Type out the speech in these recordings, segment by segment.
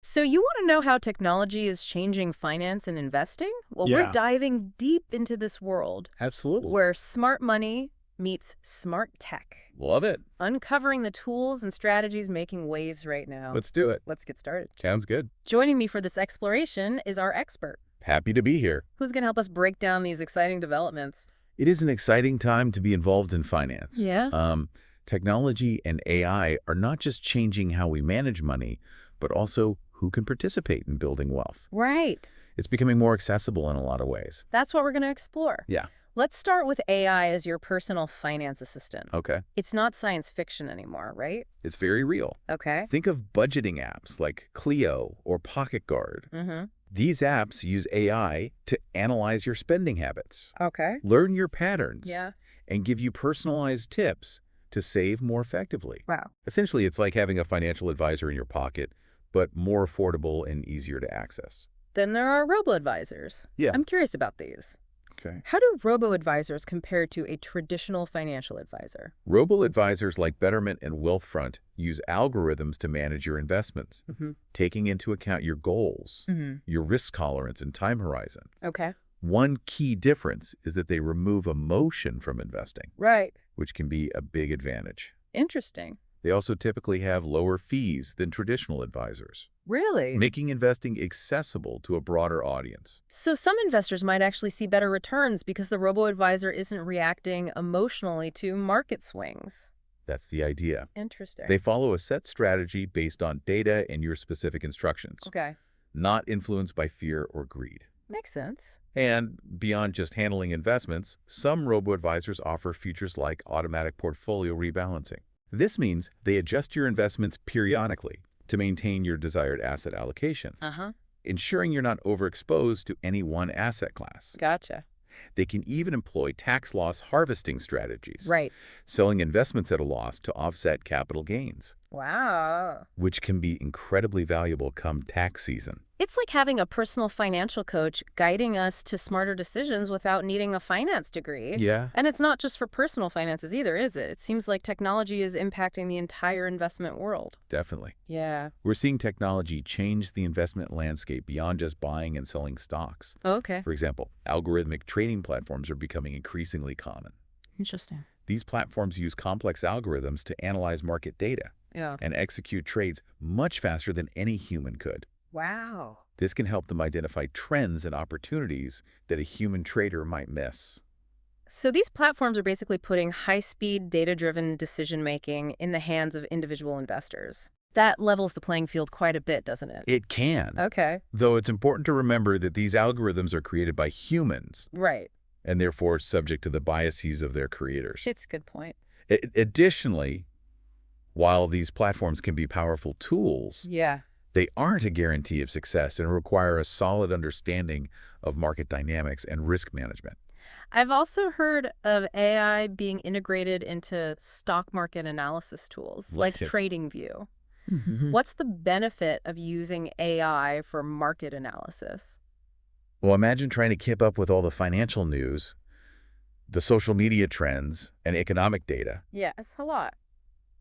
So you want to know how technology is changing finance and investing? Well, we're Yeah, diving deep into this world absolutely. where smart money meets smart tech, Love it. uncovering the tools and strategies making waves right now. Let's do it. Let's get started. Sounds good. Joining me for this exploration is our expert, Happy to be here. who's going to help us break down these exciting developments. It is an exciting time to be involved in finance. Yeah. Technology and AI are not just changing how we manage money, but also who can participate in building wealth. Right. It's becoming more accessible in a lot of ways. That's what we're going to explore. Yeah. Let's start with AI as your personal finance assistant. Okay. It's not science fiction anymore, right? It's very real. Okay. Think of budgeting apps like Clio or Pocket Guard. Mm-hmm. These apps use AI to analyze your spending habits, Okay. learn your patterns, Yeah. and give you personalized tips to save more effectively. Wow. Essentially, it's like having a financial advisor in your pocket, but more affordable and easier to access. Then there are Robo-Advisors. Yeah. I'm curious about these. Okay. How do Robo-Advisors compare to a traditional financial advisor? Robo-advisors like Betterment and Wealthfront use algorithms to manage your investments, Mm-hmm. taking into account your goals, Mm-hmm. your risk tolerance, and time horizon. Okay. One key difference is that they remove emotion from investing, Right. which can be a big advantage. Interesting. They also typically have lower fees than traditional advisors, Really? making investing accessible to a broader audience. So some investors might actually see better returns because the Robo-Advisor isn't reacting emotionally to market swings. That's the idea. Interesting. They follow a set strategy based on data and your specific instructions, Okay. not influenced by fear or greed. Makes sense. And beyond just handling investments, some robo-advisors offer features like automatic portfolio rebalancing. This means they adjust your investments periodically to maintain your desired asset allocation, Uh-huh. ensuring you're not overexposed to any one asset class. Gotcha. They can even employ tax loss harvesting strategies, Right. selling investments at a loss to offset capital gains, Wow. which can be incredibly valuable come tax season. It's like having a personal financial coach guiding us to smarter decisions without needing a finance degree. Yeah, And it's not just for personal finances either, is it? It seems like technology is impacting the entire investment world. definitely. Yeah. We're seeing technology change the investment landscape beyond just buying and selling stocks. Okay. For example, algorithmic trading platforms are becoming increasingly common. Interesting. These platforms use complex algorithms to analyze market data Yeah. and execute trades much faster than any human could. Wow. This can help them identify trends and opportunities that a human trader might miss. So these platforms are basically putting high-speed, data-driven decision-making in the hands of individual investors. That levels the playing field quite a bit, doesn't it? It can, Okay. though it's important to remember that these algorithms are created by humans Right. and therefore subject to the biases of their creators. It's a good point. Additionally, while these platforms can be powerful tools, Yeah. they aren't a guarantee of success and require a solid understanding of market dynamics and risk management. I've also heard of AI being integrated into stock market analysis tools, like Right. TradingView. Mhm. What's the benefit of using AI for market analysis? Well, imagine trying to keep up with all the financial news, the social media trends, and economic data Yeah, it's a lot.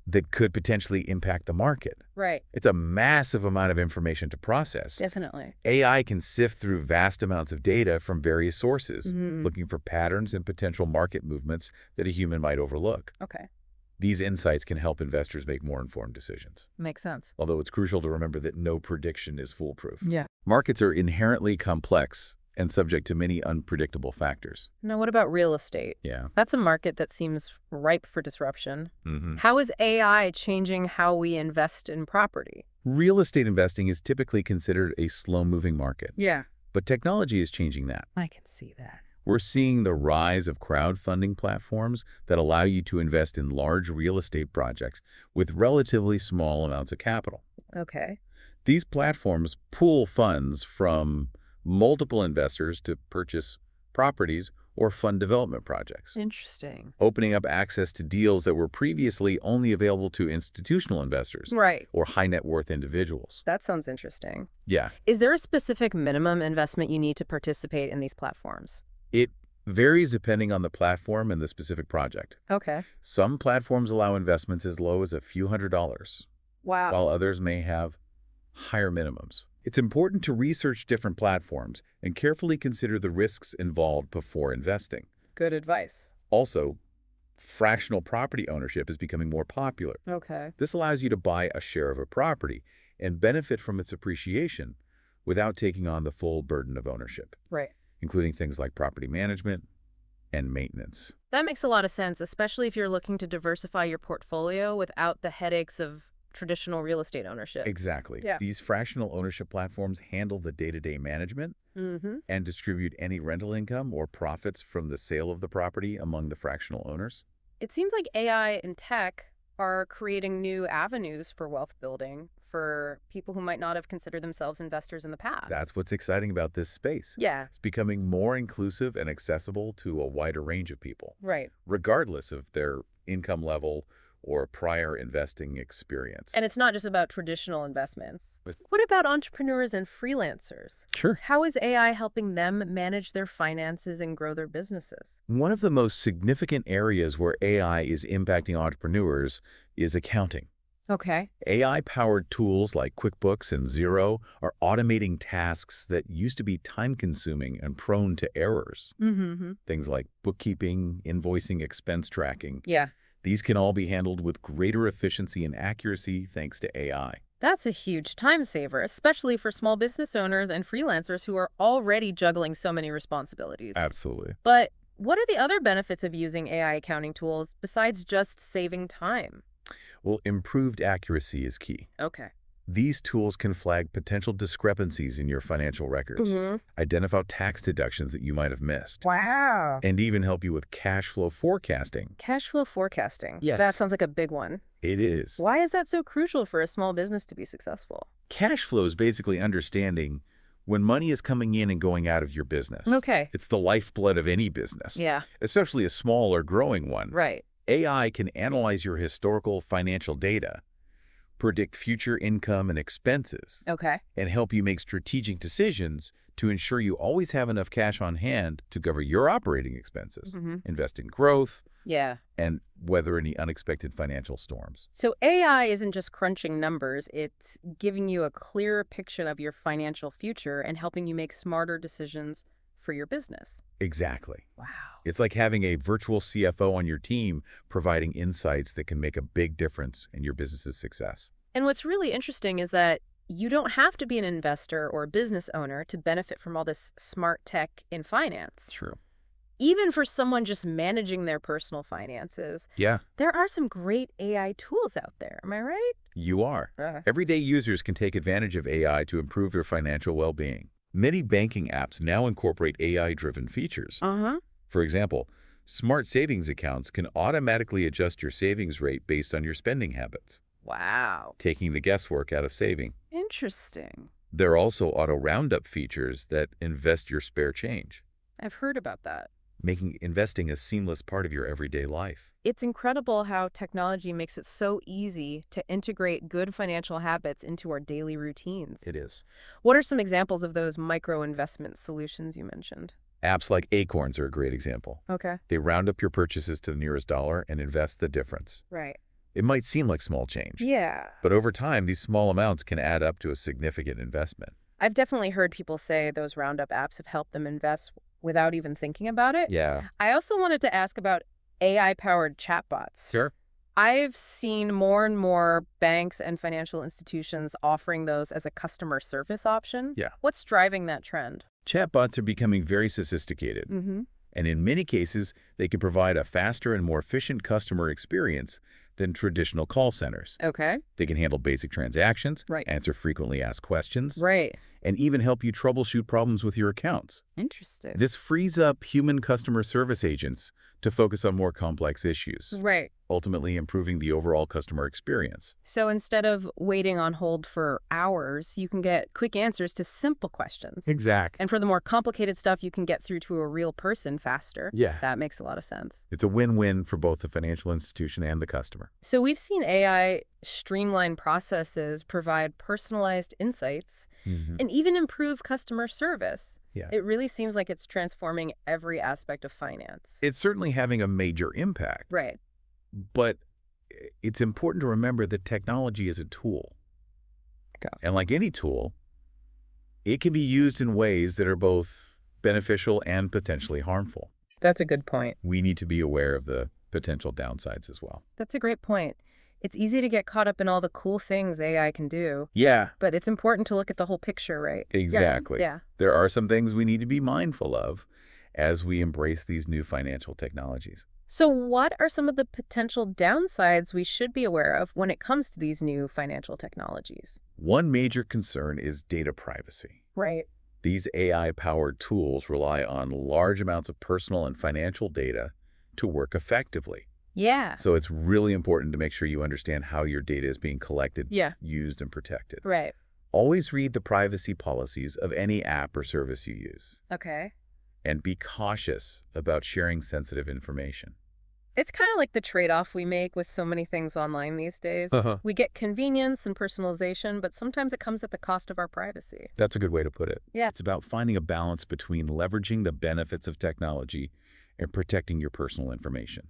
that could potentially impact the market. Right. It's a massive amount of information to process. Definitely. AI can sift through vast amounts of data from various sources, Mhm. looking for patterns and potential market movements that a human might overlook. Okay. These insights can help investors make more informed decisions, Makes sense. although it's crucial to remember that no prediction is foolproof. Yeah. Markets are inherently complex and subject to many unpredictable factors. Now, what about real estate? Yeah. That's a market that seems ripe for disruption. Mm-hmm. How is AI changing how we invest in property? Real estate investing is typically considered a slow-moving market, Yeah. but technology is changing that. I can see that. We're seeing the rise of crowdfunding platforms that allow you to invest in large real estate projects with relatively small amounts of capital. Okay. These platforms pool funds from multiple investors to purchase properties or fund development projects, Interesting. opening up access to deals that were previously only available to institutional investors Right. or high net worth individuals. That sounds interesting. Yeah, Is there a specific minimum investment you need to participate in these platforms? it varies depending on the platform and the specific project. Okay. Some platforms allow investments as low as a few $100s, Wow. while others may have higher minimums. It's important to research different platforms and carefully consider the risks involved before investing. Good advice. Also, fractional property ownership is becoming more popular. Okay. This allows you to buy a share of a property and benefit from its appreciation without taking on the full burden of ownership, Right. including things like property management and maintenance. That makes a lot of sense, especially if you're looking to diversify your portfolio without the headaches of traditional real estate ownership. Exactly. Yeah. These fractional ownership platforms handle the day-to-day management Mm-hmm. and distribute any rental income or profits from the sale of the property among the fractional owners. It seems like AI and tech are creating new avenues for wealth building for people who might not have considered themselves investors in the past. That's what's exciting about this space. Yeah, It's becoming more inclusive and accessible to a wider range of people, right. regardless of their income level or prior investing experience. And it's not just about traditional investments. With- What about entrepreneurs and freelancers? Sure. How is AI helping them manage their finances and grow their businesses? One of the most significant areas where AI is impacting entrepreneurs is accounting. Okay. AI-powered tools like QuickBooks and Xero are automating tasks that used to be time-consuming and prone to errors. Mm-hmm. Things like bookkeeping, invoicing, expense tracking. Yeah. These can all be handled with greater efficiency and accuracy thanks to AI. That's a huge time saver, especially for small business owners and freelancers who are already juggling so many responsibilities. Absolutely. But what are the other benefits of using AI accounting tools besides just saving time? Well, improved accuracy is key. Okay. These tools can flag potential discrepancies in your financial records, identify tax deductions that you might have missed, Wow. and even help you with cash flow forecasting. Cash flow forecasting. Yes. That sounds like a big one. It is. Why is that so crucial for a small business to be successful? Cash flow is basically understanding when money is coming in and going out of your business. Okay. It's the lifeblood of any business, Yeah. especially a small or growing one. Right. AI can analyze your historical financial data, predict future income and expenses, Okay. and help you make strategic decisions to ensure you always have enough cash on hand to cover your operating expenses, invest in growth, Yeah. and weather any unexpected financial storms. So AI isn't just crunching numbers, it's giving you a clearer picture of your financial future and helping you make smarter decisions for your business. Exactly. Wow. It's like having a virtual CFO on your team providing insights that can make a big difference in your business's success. And what's really interesting is that you don't have to be an investor or a business owner to benefit from all this smart tech in finance. True. Even for someone just managing their personal finances, Yeah, there are some great AI tools out there. Am I right? you are. Everyday users can take advantage of AI to improve their financial well-being. Many banking apps now incorporate AI-driven features. Uh-huh. For example, smart savings accounts can automatically adjust your savings rate based on your spending habits, Wow. taking the guesswork out of saving. Interesting. There are also auto-roundup features that invest your spare change, I've heard about that. making investing a seamless part of your everyday life. It's incredible how technology makes it so easy to integrate good financial habits into our daily routines. It is. What are some examples of those micro-investment solutions you mentioned? Apps like Acorns are a great example. Okay. They round up your purchases to the nearest dollar and invest the difference. Right. It might seem like small change, Yeah. but over time, these small amounts can add up to a significant investment. I've definitely heard people say those roundup apps have helped them invest without even thinking about it. Yeah. I also wanted to ask about AI-powered chatbots. Sure. I've seen more and more banks and financial institutions offering those as a customer service option. Yeah. What's driving that trend? Chatbots are becoming very sophisticated, and in many cases, they can provide a faster and more efficient customer experience than traditional call centers. Okay. They can handle basic transactions, Right. answer frequently asked questions, Right. and even help you troubleshoot problems with your accounts. Interesting. This frees up human customer service agents to focus on more complex issues, Right. ultimately improving the overall customer experience. So instead of waiting on hold for hours, you can get quick answers to simple questions. Exactly. And for the more complicated stuff, you can get through to a real person faster. Yeah. That makes a lot of sense. It's a win-win for both the financial institution and the customer. So we've seen AI streamline processes, provide personalized insights, and even improve customer service. Yeah. It really seems like it's transforming every aspect of finance. It's certainly having a major impact, Right. but it's important to remember that technology is a tool. And like any tool, it can be used in ways that are both beneficial and potentially harmful. That's a good point. We need to be aware of the potential downsides as well. That's a great point. It's easy to get caught up in all the cool things AI can do, Yeah, but it's important to look at the whole picture, right? exactly. Yeah. There are some things we need to be mindful of as we embrace these new financial technologies. So what are some of the potential downsides we should be aware of when it comes to these new financial technologies? One major concern is data privacy. Right. These AI-powered tools rely on large amounts of personal and financial data to work effectively. Yeah. So it's really important to make sure you understand how your data is being collected, Yeah. used, and protected. Right. Always read the privacy policies of any app or service you use, Okay. and be cautious about sharing sensitive information. It's kind of like the trade-off we make with so many things online these days. Uh-huh. We get convenience and personalization, but sometimes it comes at the cost of our privacy. That's a good way to put it. Yeah. It's about finding a balance between leveraging the benefits of technology and protecting your personal information.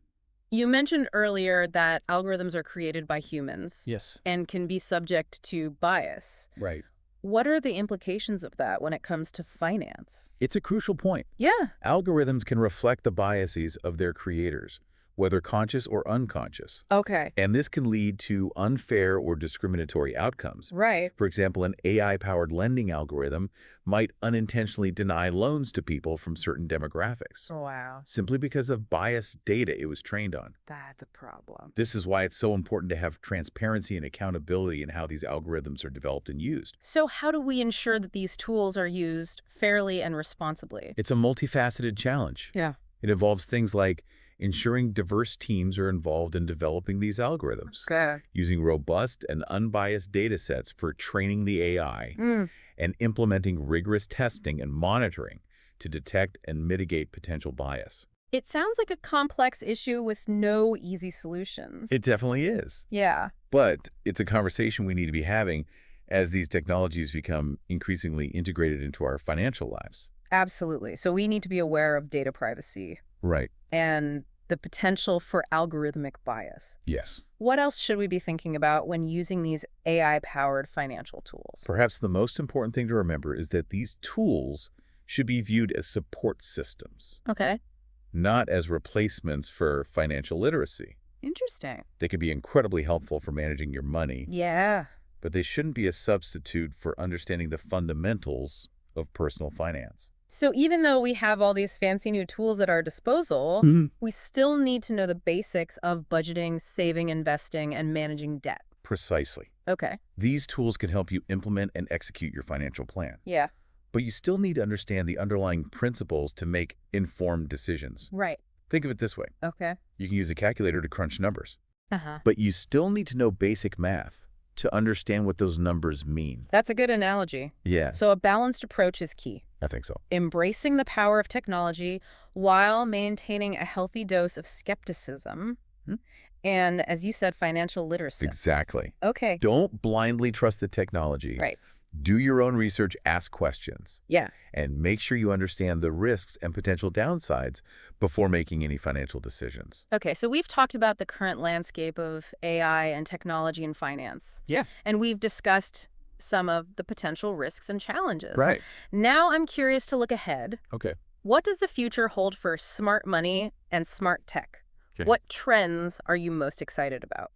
You mentioned earlier that algorithms are created by humans. Yes. And can be subject to bias. Right. What are the implications of that when it comes to finance? It's a crucial point. Yeah. Algorithms can reflect the biases of their creators, whether conscious or unconscious. Okay. And this can lead to unfair or discriminatory outcomes. Right. For example, an AI-powered lending algorithm might unintentionally deny loans to people from certain demographics, Wow. simply because of biased data it was trained on. That's a problem. This is why it's so important to have transparency and accountability in how these algorithms are developed and used. So how do we ensure that these tools are used fairly and responsibly? It's a multifaceted challenge. Yeah. It involves things like ensuring diverse teams are involved in developing these algorithms, Okay. using robust and unbiased data sets for training the AI, Mm. and implementing rigorous testing and monitoring to detect and mitigate potential bias. It sounds like a complex issue with no easy solutions. It definitely is. Yeah. But it's a conversation we need to be having as these technologies become increasingly integrated into our financial lives. Absolutely. So we need to be aware of data privacy Right. and the potential for algorithmic bias. Yes. What else should we be thinking about when using these AI-powered financial tools? Perhaps the most important thing to remember is that these tools should be viewed as support systems, Okay. not as replacements for financial literacy. Interesting. They can be incredibly helpful for managing your money, Yeah. but they shouldn't be a substitute for understanding the fundamentals of personal finance. So even though we have all these fancy new tools at our disposal, we still need to know the basics of budgeting, saving, investing, and managing debt. Precisely. Okay. These tools can help you implement and execute your financial plan, Yeah. but you still need to understand the underlying principles to make informed decisions. Right. Think of it this way. Okay. You can use a calculator to crunch numbers, Uh-huh. but you still need to know basic math to understand what those numbers mean. That's a good analogy. Yeah, So a balanced approach is key. I think so. Embracing the power of technology while maintaining a healthy dose of skepticism and, as you said, financial literacy. Exactly. Okay. Don't blindly trust the technology. Right. Do your own research, ask questions, Yeah. and make sure you understand the risks and potential downsides before making any financial decisions. Okay, so we've talked about the current landscape of AI and technology in finance. Yeah. And we've discussed some of the potential risks and challenges. Right. Now I'm curious to look ahead. Okay. What does the future hold for smart money and smart tech? Okay. What trends are you most excited about?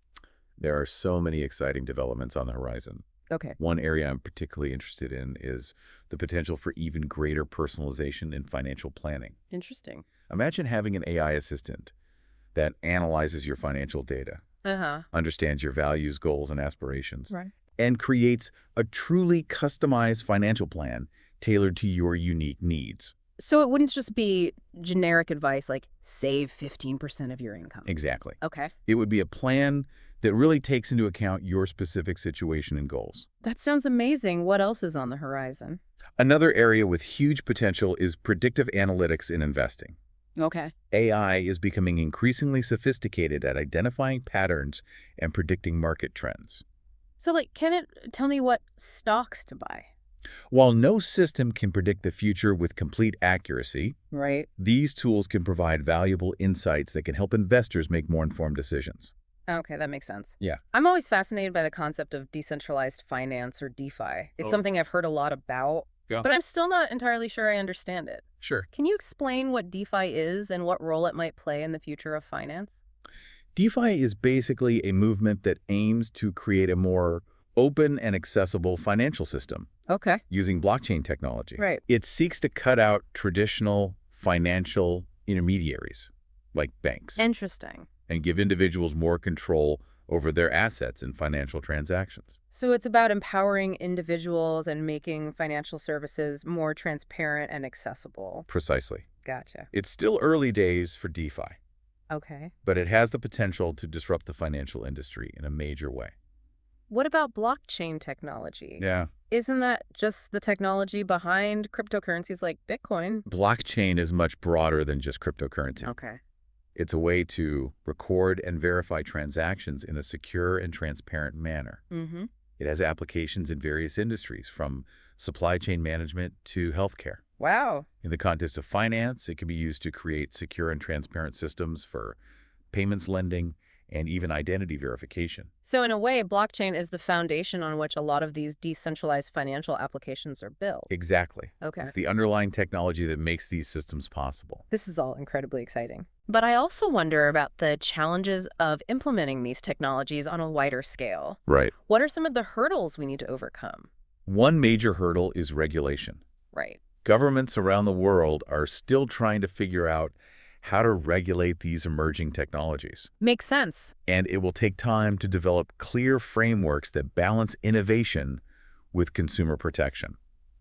There are so many exciting developments on the horizon. Okay. One area I'm particularly interested in is the potential for even greater personalization in financial planning. Interesting. Imagine having an AI assistant that analyzes your financial data, Uh-huh. understands your values, goals, and aspirations, Right. and creates a truly customized financial plan tailored to your unique needs. So it wouldn't just be generic advice like save 15% of your income. Exactly. Okay. It would be a plan that really takes into account your specific situation and goals. That sounds amazing. What else is on the horizon? Another area with huge potential is predictive analytics in investing. Okay. AI is becoming increasingly sophisticated at identifying patterns and predicting market trends. So, can it tell me what stocks to buy? While no system can predict the future with complete accuracy, Right. these tools can provide valuable insights that can help investors make more informed decisions. Okay, that makes sense. Yeah. I'm always fascinated by the concept of decentralized finance or DeFi. It's Oh, something I've heard a lot about, yeah. but I'm still not entirely sure I understand it. Sure. Can you explain what DeFi is and what role it might play in the future of finance? DeFi is basically a movement that aims to create a more open and accessible financial system Okay. using blockchain technology. Right. It seeks to cut out traditional financial intermediaries, like banks, Interesting. and give individuals more control over their assets and financial transactions. So it's about empowering individuals and making financial services more transparent and accessible. Precisely. Gotcha. It's still early days for DeFi, Okay. but it has the potential to disrupt the financial industry in a major way. What about blockchain technology? Yeah. Isn't that just the technology behind cryptocurrencies like Bitcoin? Blockchain is much broader than just cryptocurrency. Okay. It's a way to record and verify transactions in a secure and transparent manner. Mm-hmm. It has applications in various industries, from supply chain management to healthcare. Wow. In the context of finance, it can be used to create secure and transparent systems for payments, lending, and even identity verification. So in a way, blockchain is the foundation on which a lot of these decentralized financial applications are built. Exactly. Okay. It's the underlying technology that makes these systems possible. This is all incredibly exciting. But I also wonder about the challenges of implementing these technologies on a wider scale. Right. What are some of the hurdles we need to overcome? One major hurdle is regulation. Right. Governments around the world are still trying to figure out how to regulate these emerging technologies. Makes sense. And it will take time to develop clear frameworks that balance innovation with consumer protection.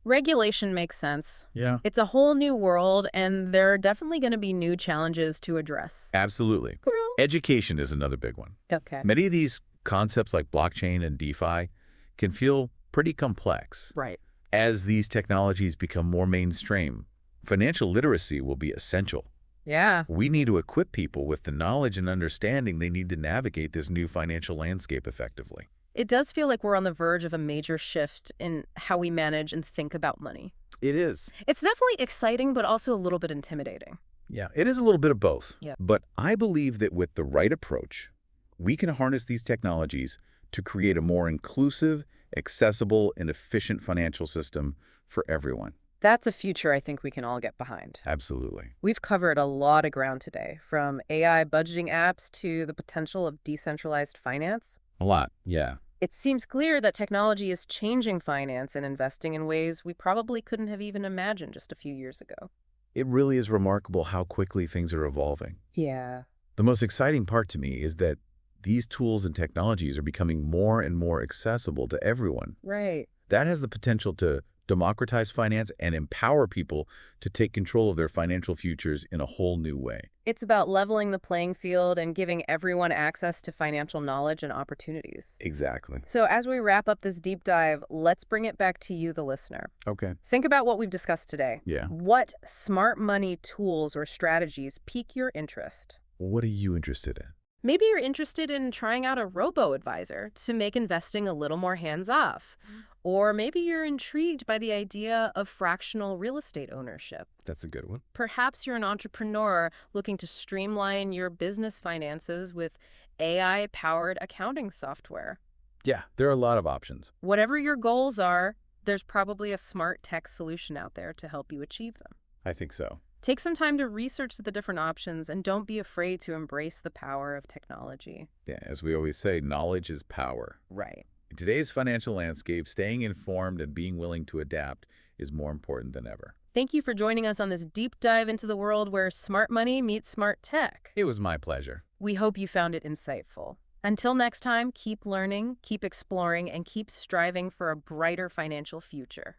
Regulation makes sense. Yeah. It's a whole new world, and there are definitely going to be new challenges to address. Absolutely. Education is another big one. Okay. Many of these concepts like blockchain and DeFi can feel pretty complex. Right. As these technologies become more mainstream, financial literacy will be essential. Yeah. We need to equip people with the knowledge and understanding they need to navigate this new financial landscape effectively. It does feel like we're on the verge of a major shift in how we manage and think about money. It is. It's definitely exciting, but also a little bit intimidating. Yeah, it is a little bit of both. Yeah. But I believe that with the right approach, we can harness these technologies to create a more inclusive, accessible, and efficient financial system for everyone. That's a future I think we can all get behind. Absolutely. We've covered a lot of ground today, from AI budgeting apps to the potential of decentralized finance. A lot, yeah. It seems clear that technology is changing finance and investing in ways we probably couldn't have even imagined just a few years ago. It really is remarkable how quickly things are evolving. Yeah. The most exciting part to me is that these tools and technologies are becoming more and more accessible to everyone. Right. That has the potential to democratize finance and empower people to take control of their financial futures in a whole new way. It's about leveling the playing field and giving everyone access to financial knowledge and opportunities. Exactly. So as we wrap up this deep dive, let's bring it back to you, the listener. Okay. Think about what we've discussed today. Yeah. What smart money tools or strategies pique your interest? What are you interested in? Maybe you're interested in trying out a robo-advisor to make investing a little more hands-off. Or maybe you're intrigued by the idea of fractional real estate ownership. That's a good one. Perhaps you're an entrepreneur looking to streamline your business finances with AI-powered accounting software. Yeah, there are a lot of options. Whatever your goals are, there's probably a smart tech solution out there to help you achieve them. I think so. Take some time to research the different options and don't be afraid to embrace the power of technology. Yeah, as we always say, knowledge is power. Right. In today's financial landscape, staying informed and being willing to adapt is more important than ever. Thank you for joining us on this deep dive into the world where smart money meets smart tech. It was my pleasure. We hope you found it insightful. Until next time, keep learning, keep exploring, and keep striving for a brighter financial future.